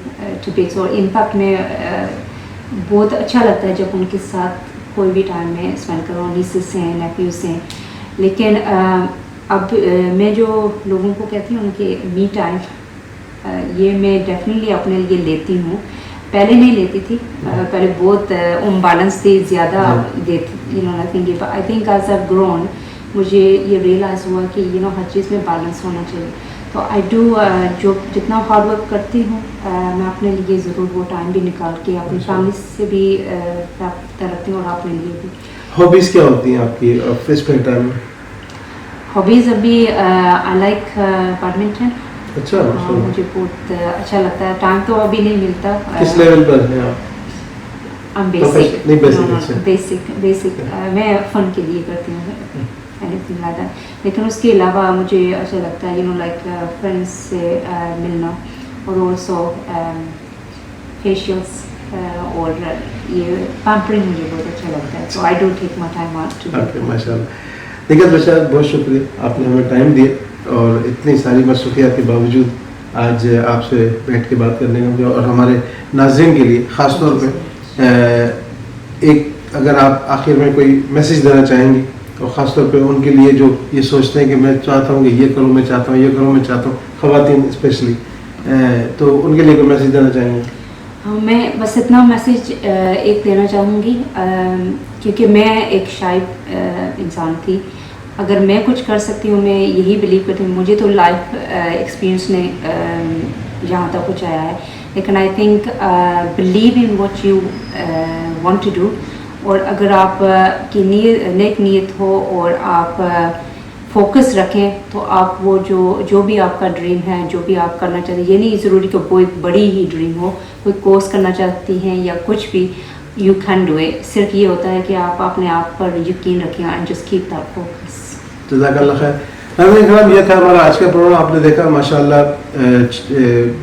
ٹو بیکس. اور انفیکٹ میں بہت اچھا لگتا ہے جب ان کے ساتھ کوئی بھی ٹائم میں اسپینڈ کروں, نیسز ہیں, نیفیوز ہیں. لیکن اب میں جو لوگوں کو کہتی ہوں کہ می ٹائم, یہ میں ڈیفینیٹلی اپنے لیے لیتی ہوں. پہلے نہیں لیتی تھی, پہلے بہت امبیلنس تھی, زیادہ دیتی nothing. I think as I grown مجھے یہ ریئلائز ہوا کہ ہر چیز میں بیلنس ہونا چاہیے. تو آئی ڈو جو جتنا ہارڈ ورک کرتی ہوں میں اپنے لیے ضرور وہ ٹائم بھی نکال کے اپنی فیملی سے بھی رابطہ رکھتی ہوں, اور اپنے لیے بھی. ہابیز کیا ہوتی ہیں آپ کی فری ٹائم میں؟ ہابیز ابھی آئی لائک بیڈمنٹن. اچھا, مجھے بہت اچھا لگتا ہے. ٹائم تو ابھی نہیں ملتا. کس لیول پر ہیں آپ؟ بیسک میں فن کے لیے کرتی ہوں, لیکن اس کے علاوہ مجھے اچھا لگتا ہے لائک فرینڈس سے ملنا, और ऑल्सो फेशियल्स और ये पैम्परिंग मुझे बहुत अच्छा लगता है, so I do take my time out to okay, माशाल्लाह। निगहत बशारत, बहुत शुक्रिया, आपने हमें टाइम दिया और इतनी सारी मसरूफियात के बावजूद आज आपसे बैठ के बात करने का मुझे, और हमारे नाज़रीन के लिए ख़ास तौर पे एक अगर आप आखिर में कोई मैसेज देना चाहेंगी, और ख़ास तौर पे उनके लिए जो ये सोचते हैं कि मैं चाहता हूँ कि ये करूँ, मैं चाहता हूँ ये करूँ, मैं चाहता हूँ, ख़वातीन स्पेशली, तो उनके लिए कोई मैसेज देना चाहेंगे? हाँ, मैं बस इतना मैसेज एक देना चाहूँगी, क्योंकि मैं एक शायद इंसान थी, अगर मैं कुछ कर सकती हूँ, मैं यही बिलीव करती हूँ, मुझे तो लाइफ एक्सपीरियंस ने यहाँ तक पहुँचाया है, लेकिन I think believe in what you want to do, और अगर आप की नेक नीयत हो और आप फोकस रखें तो आप वो जो भी आपका ड्रीम है, जो भी आप करना चाहते हैं, ये नहीं ज़रूरी कि कोई बड़ी ही ड्रीम हो, कोई कोर्स करना चाहती हैं या कुछ भी, यू कैन डू इट। सिर्फ ये होता है कि आप अपने आप पर यकीन रखें and just keep that focus. जज़ाकल्लाह खैर। नाज़रीन, ये था हमारा आज का प्रोग्राम। आपने देखा माशाल्लाह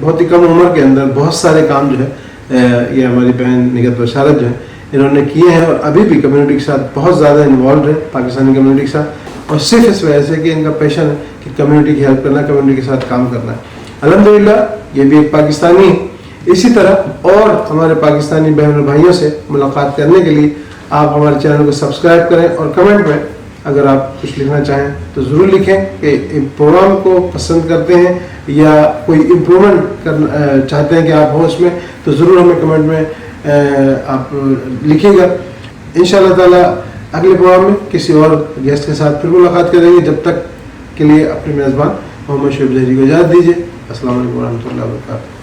बहुत ही कम उम्र के अंदर बहुत सारे काम जो है ये हमारी बहन निगहत बशारत जो है इन्होंने किए हैं, और अभी भी कम्युनिटी के साथ बहुत ज़्यादा इन्वॉल्व है, पाकिस्तानी कम्युनिटी के साथ, और सिर्फ इस वजह से कि इनका पैशन है कि कम्युनिटी की हेल्प करना, कम्युनिटी के साथ काम करना है। अल्हम्दुलिल्लाह ये भी एक पाकिस्तानी है। इसी तरह और हमारे पाकिस्तानी बहन और भाइयों से मुलाकात करने के लिए आप हमारे चैनल को सब्सक्राइब करें, और कमेंट में अगर आप कुछ लिखना चाहें तो ज़रूर लिखें कि प्रोग्राम को पसंद करते हैं या कोई इम्प्रूवमेंट करना चाहते हैं कि आप हो उसमें, तो ज़रूर हमें कमेंट में आप लिखिएगा। इंशाअल्लाह ताला अगले प्रोग्राम में किसी और गेस्ट के साथ फिर मुलाकात करेंगे। जब तक के लिए अपने मेज़बान मोहम्मद शुएब ज़हीरी को इजाज़त दीजिए। अस्सलाम वालेकुम व रहमतुल्लाहि व बरकातहू।